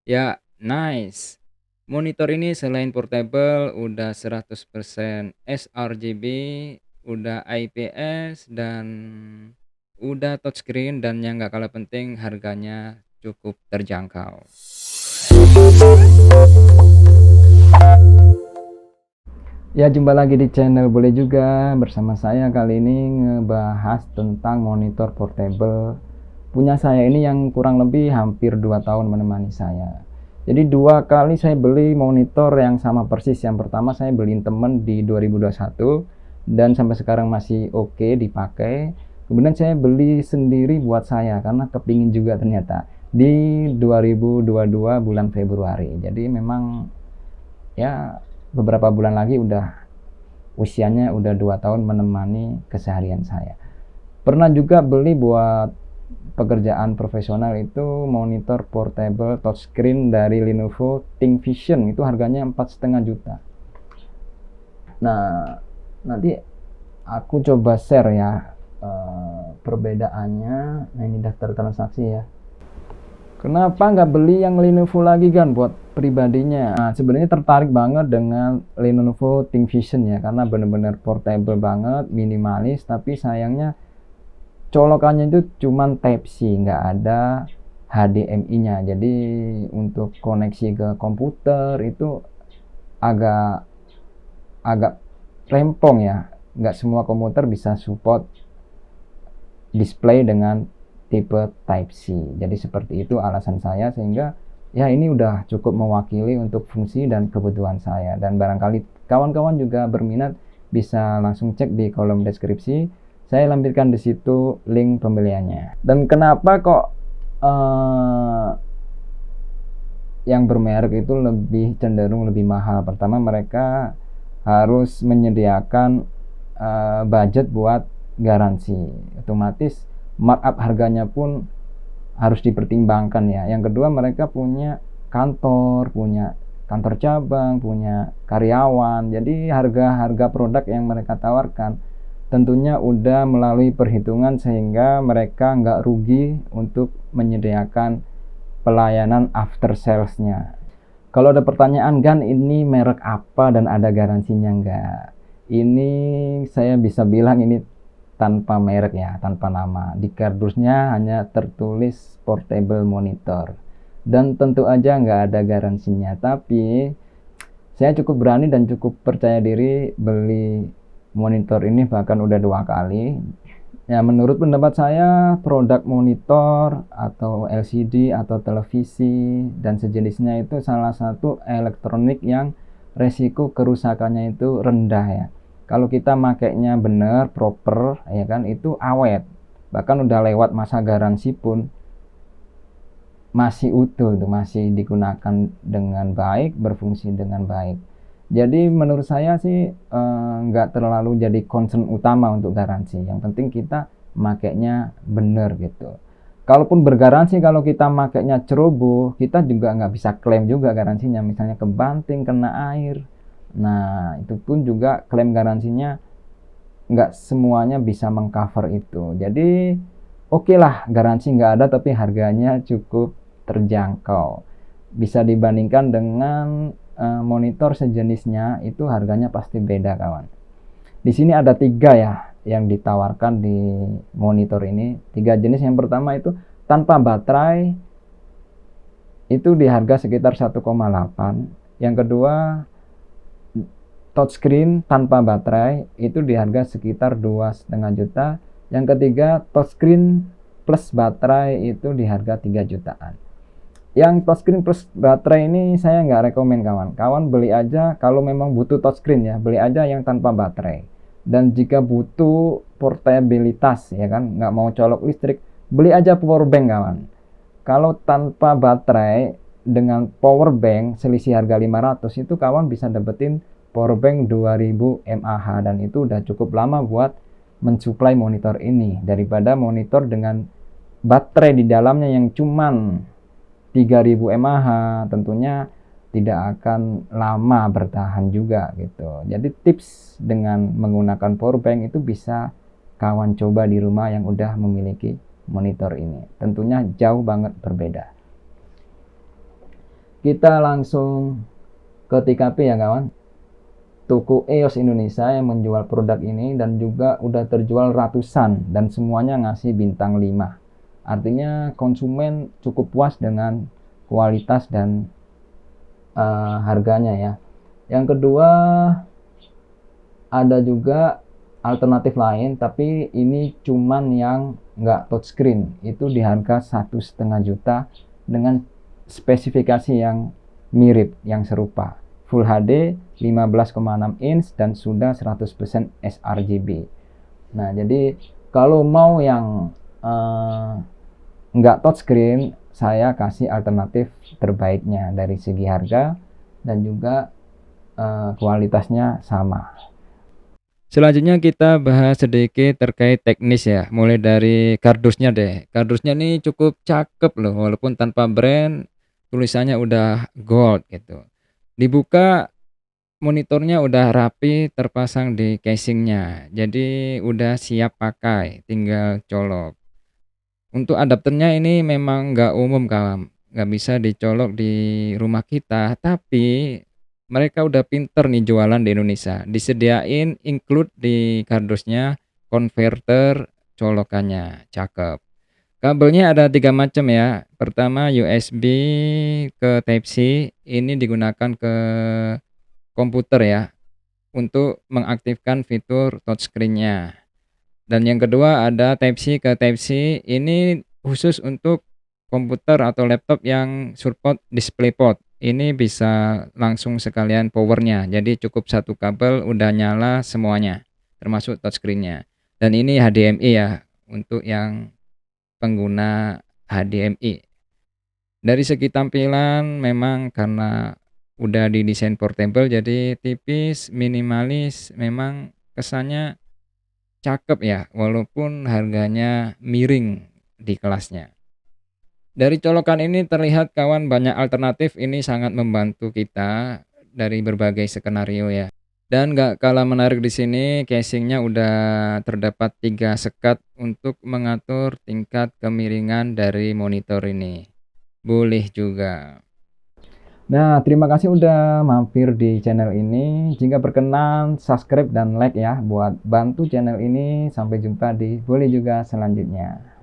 Ya, nice. Monitor ini selain portable, udah 100% sRGB, udah IPS, dan udah touchscreen, dan yang nggak kalah penting harganya cukup terjangkau. Ya, jumpa lagi di channel Boleh Juga. Bersama saya kali ini ngebahas tentang monitor portable punya saya ini yang kurang lebih hampir 2 tahun menemani saya. Jadi 2 kali saya beli monitor yang sama persis. Yang pertama saya beliin temen di 2021 dan sampai sekarang masih oke dipakai. Kemudian saya beli sendiri buat saya karena kepingin juga ternyata di 2022 bulan Februari. Jadi memang ya beberapa bulan lagi usianya udah 2 tahun menemani keseharian saya. Pernah juga beli buat pekerjaan profesional itu monitor portable touchscreen dari Lenovo ThinkVision, itu harganya 4,5 juta. Nah, nanti aku coba share ya perbedaannya. Nah, ini daftar transaksi ya. Kenapa nggak beli yang Lenovo lagi kan buat pribadinya? Nah, sebenarnya tertarik banget dengan Lenovo ThinkVision ya, karena bener-bener portable banget, minimalis, tapi sayangnya colokannya itu cuman Type-C, nggak ada HDMI-nya. Jadi untuk koneksi ke komputer itu agak agak rempong ya. Nggak semua komputer bisa support display dengan tipe Type-C. Jadi seperti itu alasan saya, sehingga ya ini udah cukup mewakili untuk fungsi dan kebutuhan saya. Dan barangkali kawan-kawan juga berminat bisa langsung cek di kolom deskripsi. Saya lampirkan di situ link pembeliannya. Dan kenapa kok yang bermerek itu lebih cenderung lebih mahal? Pertama, mereka harus menyediakan budget buat garansi. Otomatis markup harganya pun harus dipertimbangkan ya. Yang kedua, mereka punya kantor cabang, punya karyawan. Jadi harga-harga produk yang mereka tawarkan tentunya udah melalui perhitungan sehingga mereka nggak rugi untuk menyediakan pelayanan after sales-nya. Kalau ada pertanyaan, Gan, ini merek apa dan ada garansinya nggak? Ini saya bisa bilang ini tanpa merek ya, tanpa nama. Di kardusnya hanya tertulis portable monitor. Dan tentu aja nggak ada garansinya. Tapi saya cukup berani dan cukup percaya diri beli monitor ini, bahkan udah 2 kali. Ya, menurut pendapat saya produk monitor atau LCD atau televisi dan sejenisnya itu salah satu elektronik yang resiko kerusakannya itu rendah ya. Kalau kita makainya benar, proper ya kan, itu awet. Bahkan udah lewat masa garansi pun masih utuh tuh, masih digunakan dengan baik, berfungsi dengan baik. Jadi menurut saya sih nggak terlalu jadi concern utama untuk garansi. Yang penting kita makainya bener gitu. Kalaupun bergaransi, kalau kita makainya ceroboh, kita juga nggak bisa klaim juga garansinya. Misalnya kebanting, kena air. Nah, itu pun juga klaim garansinya nggak semuanya bisa mengcover itu. Jadi oke lah, garansi nggak ada tapi harganya cukup terjangkau. Bisa dibandingkan dengan monitor sejenisnya, itu harganya pasti beda kawan. Di sini ada 3 ya yang ditawarkan di monitor ini. 3 jenis. Yang pertama itu tanpa baterai, itu di harga sekitar 1,8. Yang kedua touchscreen tanpa baterai, itu di harga sekitar 2,5 juta. Yang ketiga touchscreen plus baterai, itu di harga 3 jutaan. Yang touchscreen plus baterai ini saya nggak rekomen kawan. Kawan beli aja kalau memang butuh touchscreen ya, beli aja yang tanpa baterai. Dan jika butuh portabilitas ya kan, nggak mau colok listrik, beli aja power bank kawan. Kalau tanpa baterai dengan power bank selisih harga 500, itu kawan bisa dapetin power bank 2000 mAh, dan itu udah cukup lama buat mensuplai monitor ini daripada monitor dengan baterai di dalamnya yang cuman 3000 mAh. Tentunya tidak akan lama bertahan juga gitu. Jadi tips dengan menggunakan power bank itu bisa kawan coba di rumah yang udah memiliki monitor ini. Tentunya jauh banget berbeda. Kita langsung ke TKP ya kawan. Toko EOS Indonesia yang menjual produk ini dan juga udah terjual ratusan dan semuanya ngasih bintang 5. Artinya konsumen cukup puas dengan kualitas dan harganya ya. Yang kedua, ada juga alternatif lain, tapi ini cuman yang nggak touchscreen, itu di harga 1,5 juta dengan spesifikasi yang mirip, yang serupa, Full HD 15,6 inch dan sudah 100% sRGB. Nah, jadi kalau mau yang nggak touchscreen, saya kasih alternatif terbaiknya dari segi harga dan juga kualitasnya sama. Selanjutnya kita bahas sedikit terkait teknis ya, mulai dari kardusnya deh. Kardusnya ini cukup cakep loh, walaupun tanpa brand, tulisannya udah gold gitu. Dibuka, monitornya udah rapi terpasang di casingnya, jadi udah siap pakai, tinggal colok. Untuk adapternya ini memang nggak umum kawan, nggak bisa dicolok di rumah kita, tapi mereka udah pinter nih jualan di Indonesia. Disediain include di kardusnya konverter colokannya, cakep. Kabelnya ada 3 macam ya. Pertama USB ke Type C, ini digunakan ke komputer ya untuk mengaktifkan fitur touchscreen-nya. Dan yang kedua ada Type C ke Type C, ini khusus untuk komputer atau laptop yang support DisplayPort. Ini bisa langsung sekalian powernya, jadi cukup satu kabel udah nyala semuanya, termasuk touchscreen-nya. Dan ini HDMI ya, untuk yang pengguna HDMI. Dari segi tampilan memang karena udah didesain portable, jadi tipis, minimalis, memang kesannya cakep ya, walaupun harganya miring di kelasnya. Dari colokan ini terlihat kawan banyak alternatif, ini sangat membantu kita dari berbagai skenario ya. Dan gak kalah menarik di sini, casingnya udah terdapat 3 sekat untuk mengatur tingkat kemiringan dari monitor ini. Boleh juga. Nah, terima kasih udah mampir di channel ini. Jika berkenan, subscribe dan like ya buat bantu channel ini. Sampai jumpa di boleh juga selanjutnya.